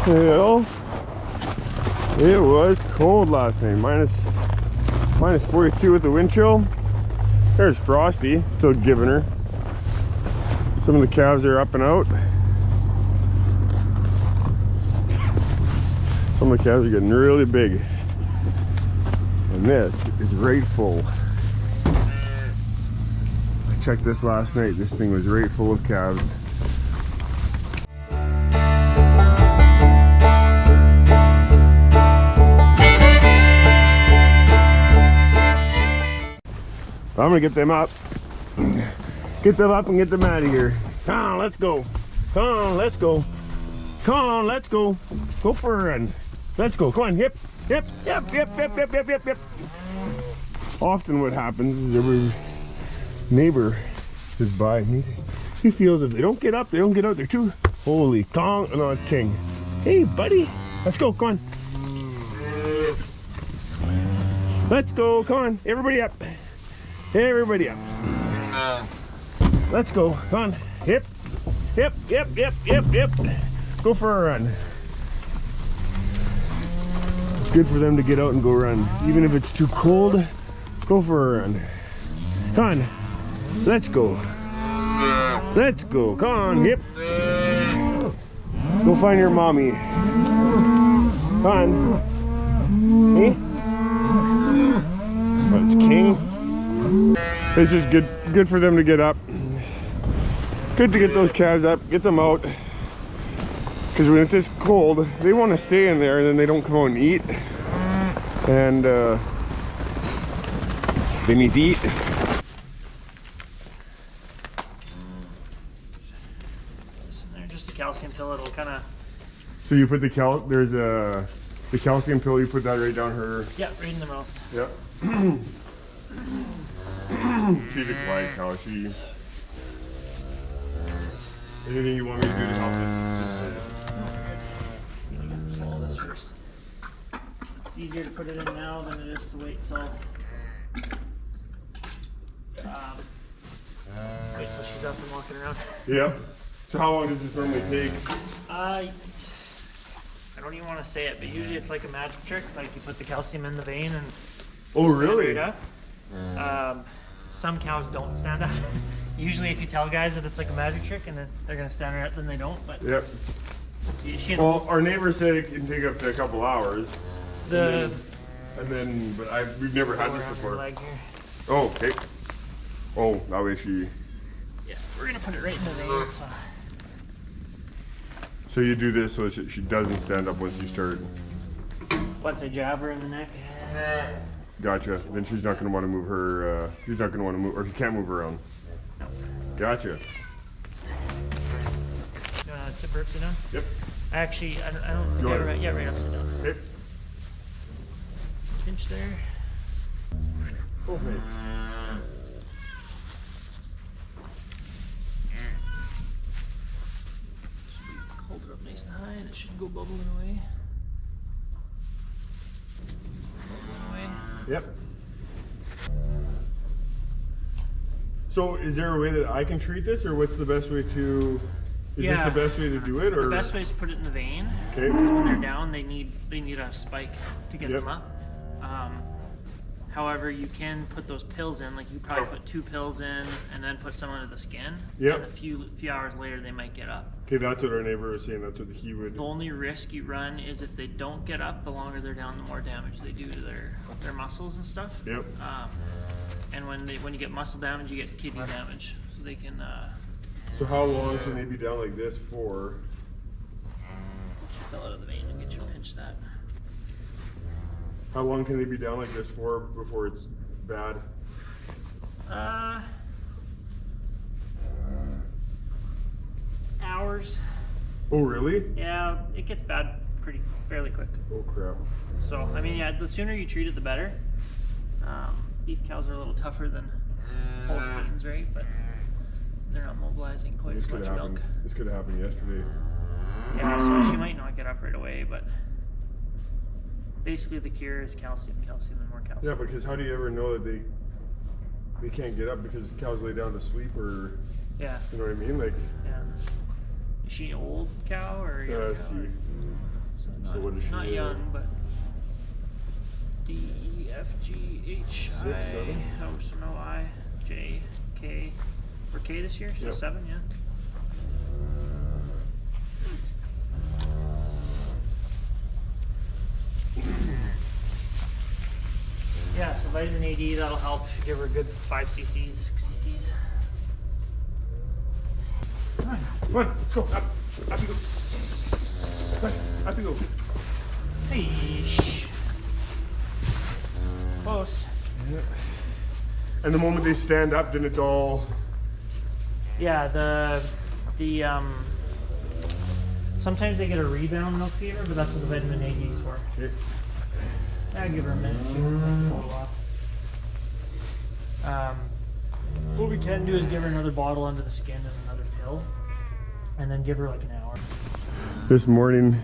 Well, it was cold last night. Minus 42 with the wind chill. There's Frosty, still giving her. Some of the calves are up and out. Some of the calves are getting really big. And this is right full. I checked this last night. This thing was right full of calves. I'm gonna get them up. Get them up and get them out of here. Come on, let's go. Come on, let's go. Come on, let's go. Go for a run. Let's go. Come on, yep, yep, yep, yep, yep, yep, yep, yep, yep. Often what happens is every neighbor is by me. He feels if they don't get up, they don't get out. They're too holy Kong. Oh, no, it's King. Hey, buddy. Let's go. Come on. Let's go. Come on. Everybody up. Everybody up. Let's go. Come on. Yep. Yep. Yep. Yep. Yep. Yep. Go for a run. It's good for them to get out and go run. Even if it's too cold, go for a run. Come on. Let's go. Let's go. Come on. Yep. Go find your mommy. Come on. Hey. Oh, it's King. It's just good for them to get up. Good to get those calves up, get them out. Because when it's this cold, they want to stay in there and then they don't come out and eat. And they need to eat. Just a calcium pill, it'll kind of... So you put the calcium pill, you put that right down her... Yeah, right in the mouth. Yep. She's a quiet cow. She... Anything you want me to do to help this? Swallow this first. It's easier to put it in now than it is to wait till... wait till she's up and walking around. Yep. So how long does this normally take? I don't even want to say it, but usually it's like a magic trick. Like you put the calcium in the vein and... Oh, really? Right up. Some cows don't stand up. Usually if you tell guys that it's like a magic trick and then they're going to stand right up, then they don't. But yep. Well, our neighbor said it can take up to a couple hours. But we've never had this before. Oh, okay. Oh, that way she... Yeah, we're going to put it right in the vein. So you do this so she doesn't stand up once you start. Once I jab her in the neck. Gotcha. Then she's not going to want to move her. She's not going to want to move, or she can't move around. No. Gotcha. You want to tip her upside down? Yep. Actually, I don't think I right. Yeah, right upside down. Okay. Pinch there. Okay. Hold it up nice and high, and it should go bubbling away. Yep. So is there a way that I can treat this, or what's the best way to... Is this the best way to do it, or...? The best way is to put it in the vein. Okay. Because when they're down, they need a spike to get them up. However, you can put those pills in. Like you probably put 2 pills in, and then put some under the skin. Yep. And a few hours later, they might get up. Okay, that's what our neighbor was saying. That's what he would... The only risk you run is if they don't get up, the longer they're down, the more damage they do to their muscles and stuff. Yep. And when you get muscle damage, you get kidney damage. So they can... So how long can they be down like this for? Fill out of the vein and get you to pinch that. How long can they be down like this for before it's bad? Hours. Oh, really? Yeah, it gets bad fairly quick. Oh, crap. So, I mean, yeah, the sooner you treat it, the better. Beef cows are a little tougher than Holsteins, right? But they're not mobilizing quite as much milk. This could have happened yesterday. Yeah, so she might not get up right away, but basically the cure is calcium, and more calcium. Yeah, because how do you ever know that they can't get up because cows lay down to sleep, or... Yeah. You know what I mean? Like... Yeah. Is she an old cow or a young cow? See. So what is she? Not young, but D, E, F, G, H, 6, I, 7. oh, so no I, J, K. For K this year, so Yep. 7, yeah. Yeah, so vitamin AD, that'll help. Give her a good 5 cc's, 6 cc's. Come on, let's go. Up you go. Up you go. Hey, shh. Close. Yeah. And the moment they stand up, then it's all. Yeah, the sometimes they get a rebound milk fever, but that's what the vitamin AD is for. Okay. I'll give her a minute too. What we can do is give her another bottle under the skin and another pill, and then give her like an hour. This morning,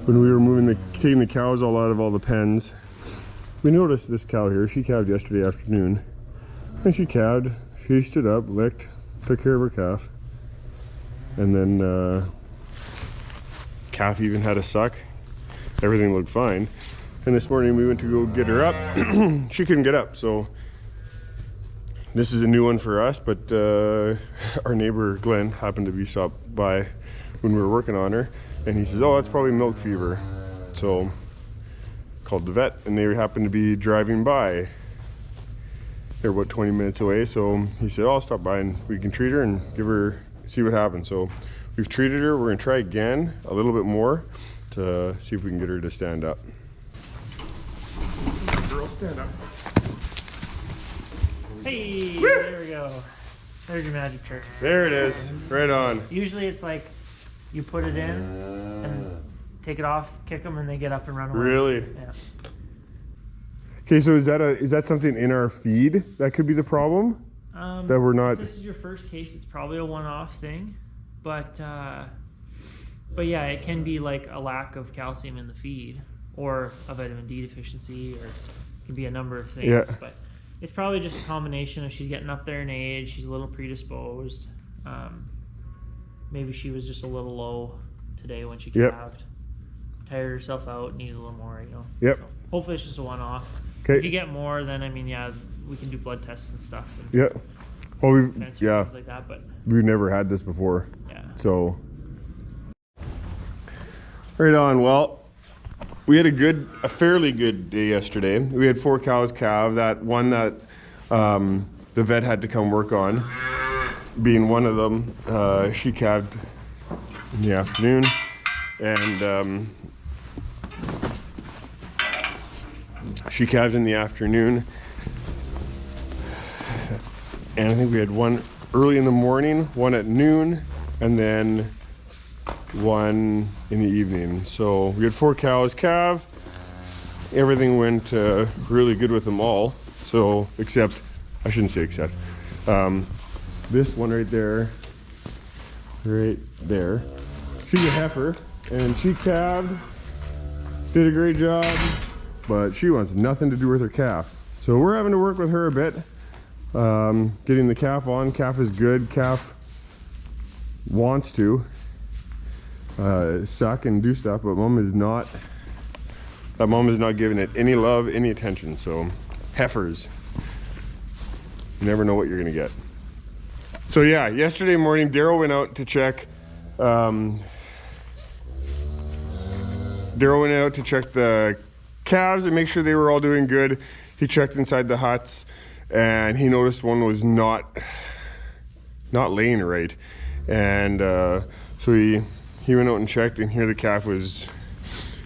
when we were taking the cows all out of all the pens, we noticed this cow here. She calved yesterday afternoon, and she calved. She stood up, licked, took care of her calf, and then calf even had a suck. Everything looked fine. And this morning we went to go get her up. She couldn't get up, so this is a new one for us, but our neighbor Glenn happened to be stopped by when we were working on her, and he says, oh, that's probably milk fever. So called the vet, and they happened to be driving by. They're about 20 minutes away, so he said, oh, I'll stop by and we can treat her and give her, see what happens. So we've treated her. We're gonna try again a little bit more to see if we can get her to stand up. Girl, stand up. Hey, there we go. There's your magic trick. There it is, right on. Usually it's like you put it in and take it off, kick them, and they get up and run away. Really? Yeah. Okay, so is that something in our feed that could be the problem? That we're not. If this is your first case, it's probably a one-off thing, but yeah, it can be like a lack of calcium in the feed or a vitamin D deficiency, or it can be a number of things. Yeah. But it's probably just a combination of she's getting up there in age, she's a little predisposed. Maybe she was just a little low today when she calved. Tired herself out, needed a little more, you know. Yep. So hopefully it's just a one-off. Okay. If you get more, then I mean, yeah, we can do blood tests and stuff. And Yeah. Well, things like that, but we've never had this before. yeah. So. Right on. Well, we had a fairly good day yesterday. We had 4 cows calve. That one that the vet had to come work on, being one of them, she calved in the afternoon, and she calved in the afternoon. And I think we had one early in the morning, one at noon, and then one in the evening. So we had 4 cows calve. Everything went really good with them all. So except, I shouldn't say except, this one right there, she's a heifer, and she calved, did a great job, but she wants nothing to do with her calf. So we're having to work with her a bit. Getting the calf on. Calf is good. Calf wants to suck and do stuff, but mom is not. That mom is not giving it any love, any attention. So heifers, you never know what you're gonna get. So yeah, yesterday morning Daryl went out to check. Daryl went out to check the calves and make sure they were all doing good. He checked inside the huts, and he noticed one was not laying right, and so he went out and checked, and here the calf was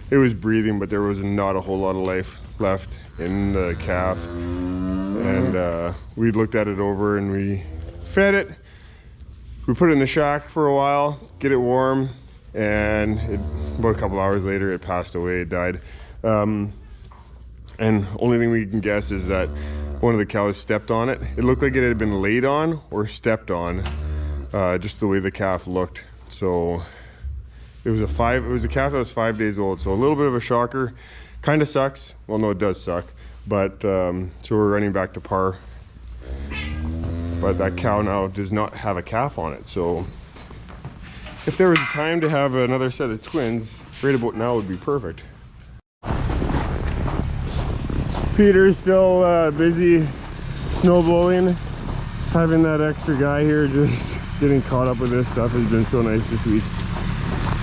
breathing, but there was not a whole lot of life left in the calf. And we looked at it over, and we fed it. We put it in the shack for a while, get it warm, and about a couple hours later it passed away. It died. And only thing we can guess is that one of the cows stepped on it. It looked like it had been laid on or stepped on, just the way the calf looked. So it was a calf that was 5 days old. So a little bit of a shocker. Kind of sucks. Well, no, it does suck. But so we're running back to par. But that cow now does not have a calf on it. So if there was a time to have another set of twins, right about now would be perfect. Peter's still busy snow blowing. Having that extra guy here just getting caught up with this stuff has been so nice this week.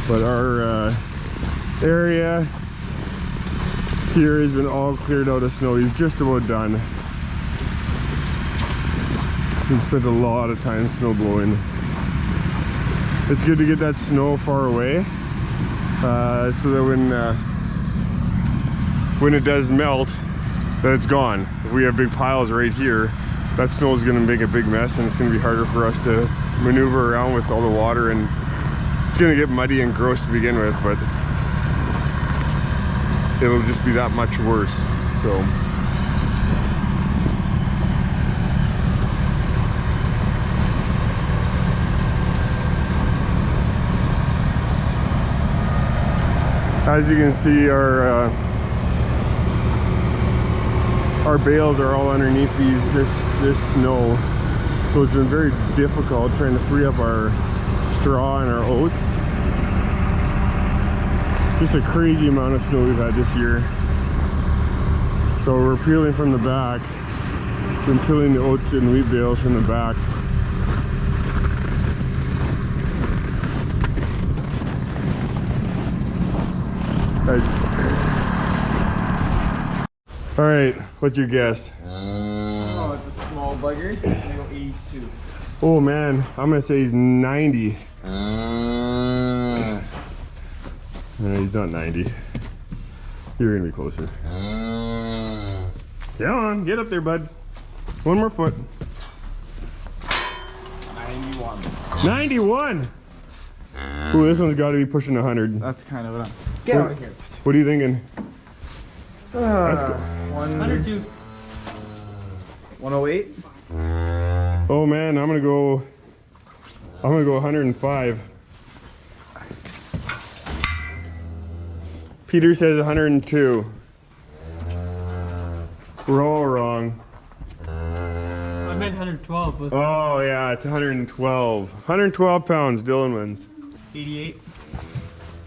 But our area here has been all cleared out of snow. He's just about done. He spent a lot of time snow blowing. It's good to get that snow far away, so that when it does melt, that it's gone. If we have big piles right here, that snow is going to make a big mess, and it's going to be harder for us to maneuver around with all the water, and it's going to get muddy and gross to begin with, but it'll just be that much worse. So as you can see, our bales are all underneath this snow, so it's been very difficult trying to free up our straw and our oats. Just a crazy amount of snow we've had this year. So we're peeling from the back. Been peeling the oats and wheat bales from the back. All right, what's your guess? Oh, it's a small bugger. I'm gonna go 82. Oh man, I'm gonna say he's 90. No, he's not 90. You're gonna be closer. Come on, get up there, bud. One more foot. 91. 91! Ooh, this one's gotta be pushing 100. That's kind of what I'm... Get out of here. What are you thinking? Let's go. 102. 108. Oh man, I'm gonna go 105. Peter says 102. We're all wrong. I meant 112. With Oh yeah, it's 112. 112 pounds, Dylan wins. 88.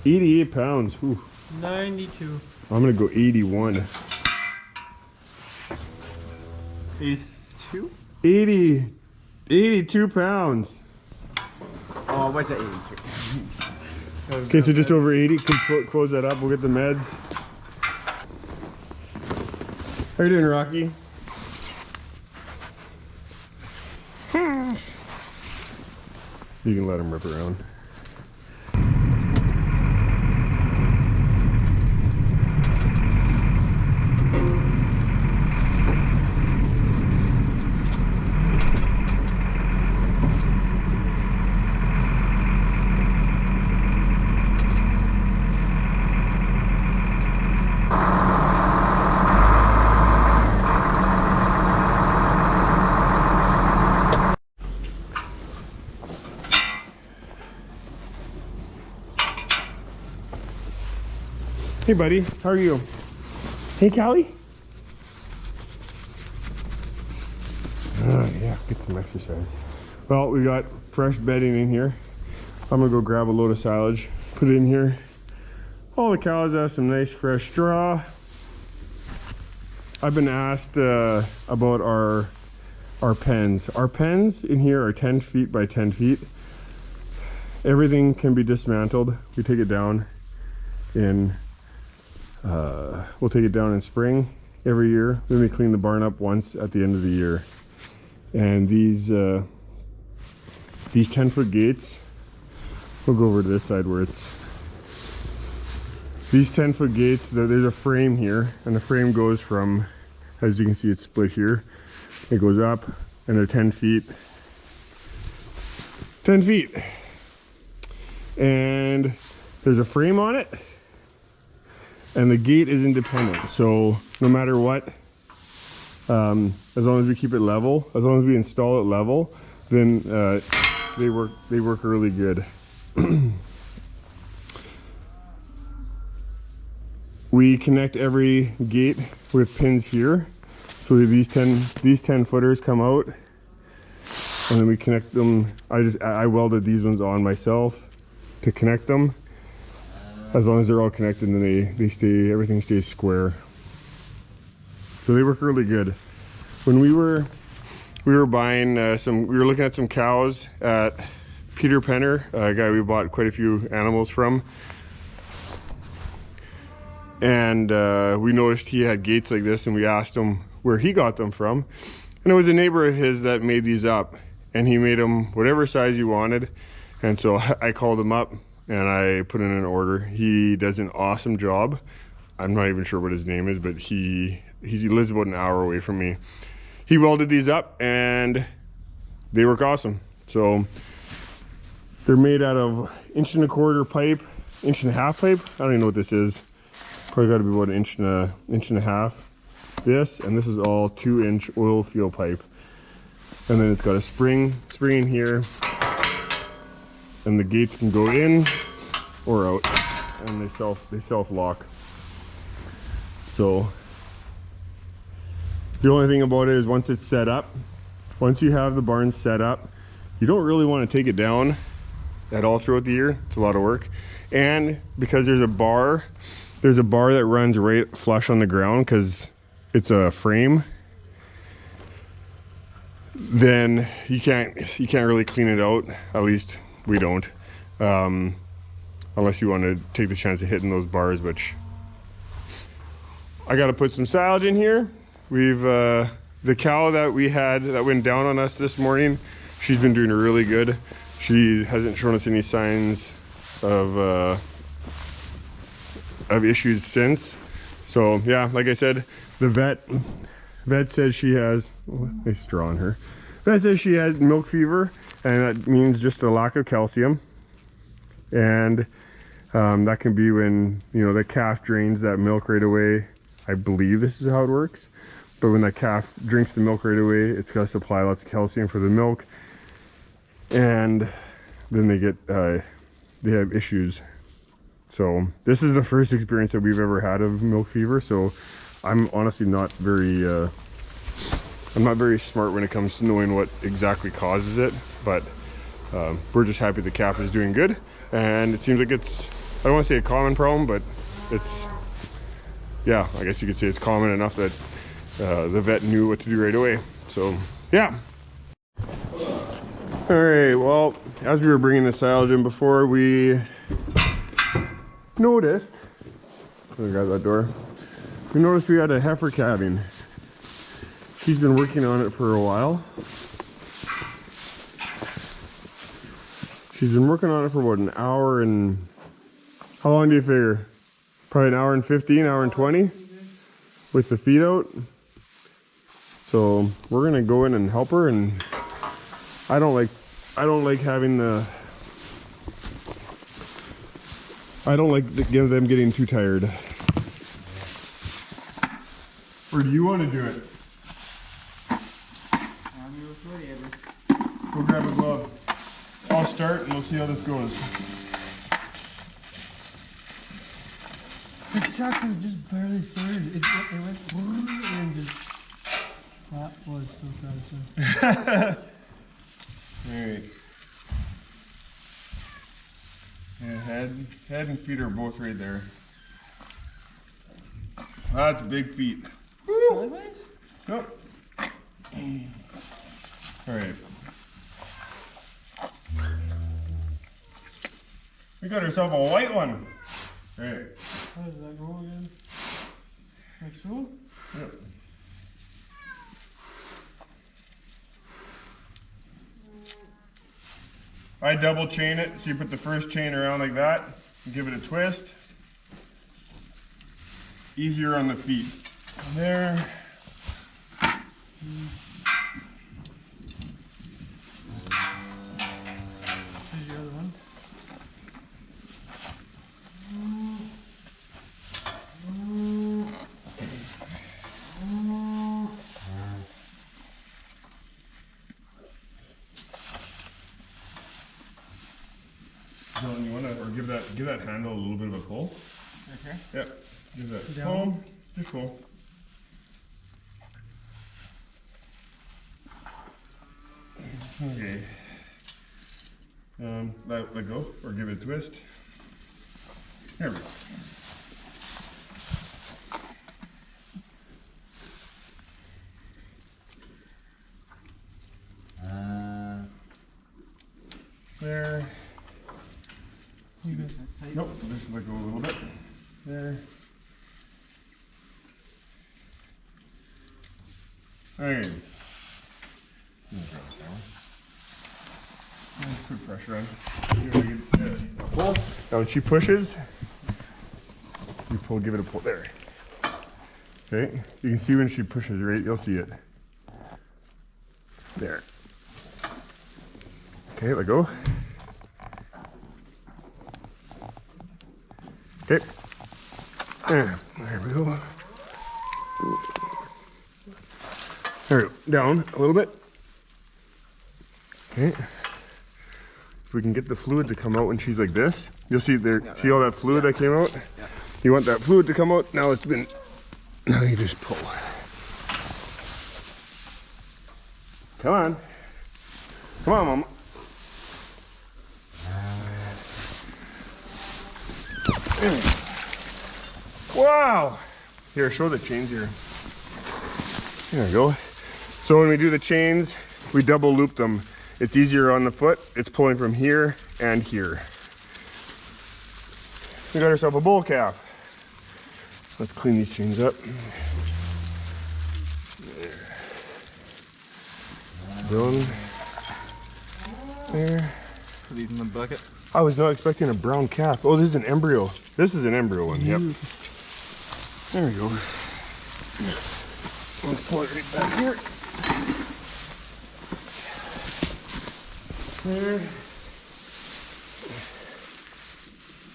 88 pounds. Whew. 92. I'm gonna go 81. 82. 82 pounds. Oh, I went to 82. Okay, so just over 80. Can close that up. We'll get the meds. How you doing, Rocky? You can let him rip around. Hey buddy, how are you? Hey Callie? Yeah, get some exercise. Well, we got fresh bedding in here. I'm gonna go grab a load of silage, put it in here. All the cows have some nice fresh straw. I've been asked about our pens. Our pens in here are 10 feet by 10 feet. Everything can be dismantled. We take it down in we'll take it down in spring every year. Then we clean the barn up once at the end of the year. And these 10-foot gates, we'll go over to this side where it's these 10-foot gates. There's a frame here, and the frame goes from, as you can see, it's split here. It goes up, and they're 10 feet. 10 feet. And there's a frame on it. And the gate is independent, so no matter what, as long as we keep it level, as long as we install it level, then they work really good. We connect every gate with pins here, so these 10 footers come out, and then we connect them. I welded these ones on myself, to connect them. As long as they're all connected, then they stay, everything stays square. So they work really good. When we were buying we were looking at some cows at Peter Penner, a guy we bought quite a few animals from. And we noticed he had gates like this, and we asked him where he got them from. And it was a neighbor of his that made these up, and he made them whatever size you wanted. And so I called him up and I put in an order. He does an awesome job. I'm not even sure what his name is, but he lives about an hour away from me. He welded these up and they work awesome. So they're made out of 1.25 inch pipe, 1.5 inch pipe. I don't even know what this is. Probably got to be about an inch and a half. This, and this is all 2-inch oil field pipe. And then it's got a spring in here, and the gates can go in or out, and they self lock. So the only thing about it is once it's set up, once you have the barn set up, you don't really want to take it down at all throughout the year. It's a lot of work. And because there's a bar that runs right flush on the ground because it's a frame, then you can't really clean it out. At least we don't, unless you want to take the chance of hitting those bars, which I got to put some silage in here. We've the cow that we had that went down on us this morning, she's been doing really good. She hasn't shown us any signs of issues since. So yeah, like I said, the vet says she has, a straw on her. Vet says she has milk fever, and that means just a lack of calcium. And that can be when, you know, the calf drains that milk right away. I believe this is how it works. But when that calf drinks the milk right away, it's got to supply lots of calcium for the milk. And then they have issues. So this is the first experience that we've ever had of milk fever. So I'm honestly not very, I'm not very smart when it comes to knowing what exactly causes it. But we're just happy the calf is doing good. And it seems like it's, I don't want to say a common problem, but it's, yeah, I guess you could say it's common enough that the vet knew what to do right away. So yeah. All right, well, as we were bringing the silage in before, we noticed, let me grab that door. We noticed we had a heifer calving. She's been working on it for a while. She's been working on it for about an hour and, how long do you figure? Probably an hour and 15, hour and 20 with the feed out. So we're gonna go in and help her, and I don't like having the, I don't like them getting too tired. Or do you want to do it? Go grab a glove. I'll start and we'll see how this goes. The shots were just barely started. It went and just, that was so satisfying. Alright. Yeah, head and feet are both right there. That's big feet. Woo! Yep. Alright. We got ourselves a white one. Alright. How does that go again? Like so? Yep. I double chain it, so you put the first chain around like that, and give it a twist. Easier on the feet. There. Here's the other one. Dylan, you wanna, or give that handle a little bit of a pull? Okay. Yep. Give that Down. pull. Just pull. Okay. Let go, or give it a twist. There we go. There. Nope, just let go a little bit. There. Hey. Put pressure on. Pull. Now when she pushes, you pull, give it a pull. There. Okay. You can see when she pushes, right? You'll see it. There. Okay, let go. Okay. There we go. There we go. Down a little bit. Okay. If we can get the fluid to come out when she's like this, you'll see there. Yeah, see all that fluid that came out? Yeah. You want that fluid to come out? Now it's been. Now you just pull. Come on. Come on, Mama. Wow! Here, show the chains here. There we go. So when we do the chains, we double loop them. It's easier on the foot. It's pulling from here and here. We got ourselves a bull calf. Let's clean these chains up. There. There. Put these in the bucket. I was not expecting a brown calf. Oh, this is an embryo. This is an embryo one, yep. There we go. Let's pull it right back here. There.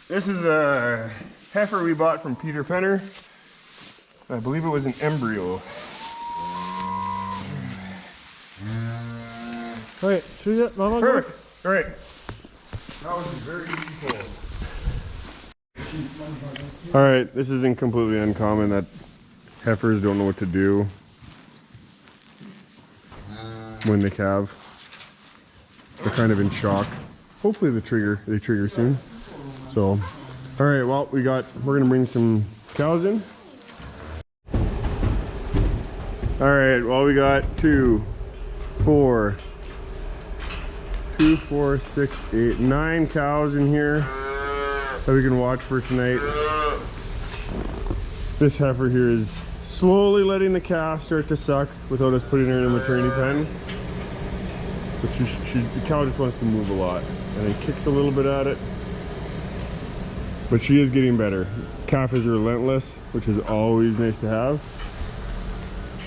This is a heifer we bought from Peter Penner. I believe it was an embryo. All right, should we get Mama? Perfect. All right. That was a very easy pull. All right, this isn't completely uncommon that heifers don't know what to do when they calve. They're kind of in shock. Hopefully they trigger soon. So, all right, well, we're gonna bring some cows in. All right, well, we got 2, 4, 6, 8, 9 cows in here that we can watch for tonight. This heifer here is slowly letting the calf start to suck without us putting her in a maternity pen. But the cow just wants to move a lot and then kicks a little bit at it. But she is getting better. Calf is relentless, which is always nice to have.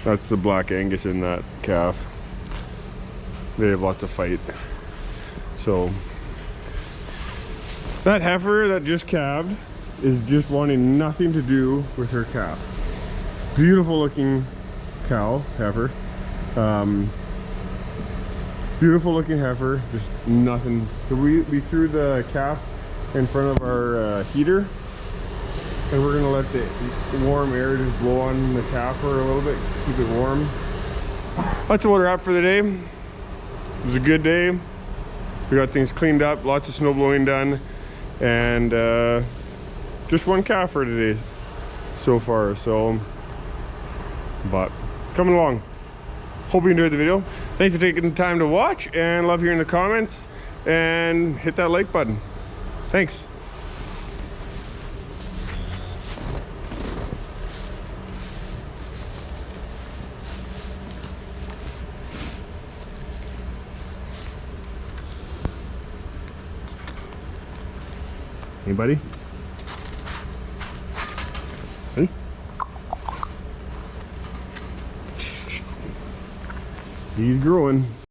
That's the Black Angus in that calf. They have lots of fight. So that heifer that just calved is just wanting nothing to do with her calf. Beautiful looking cow, heifer. Beautiful looking heifer, just nothing. So we threw the calf in front of our heater, and we're gonna let the warm air just blow on the calf for a little bit, keep it warm. That's what we're at for the day. It was a good day. We got things cleaned up, lots of snow blowing done, and just one calf for today so far. So, but it's coming along. Hope you enjoyed the video. Thanks for taking the time to watch, and love hearing the comments, and hit that like button. Thanks. Anybody? Ready? He's growing.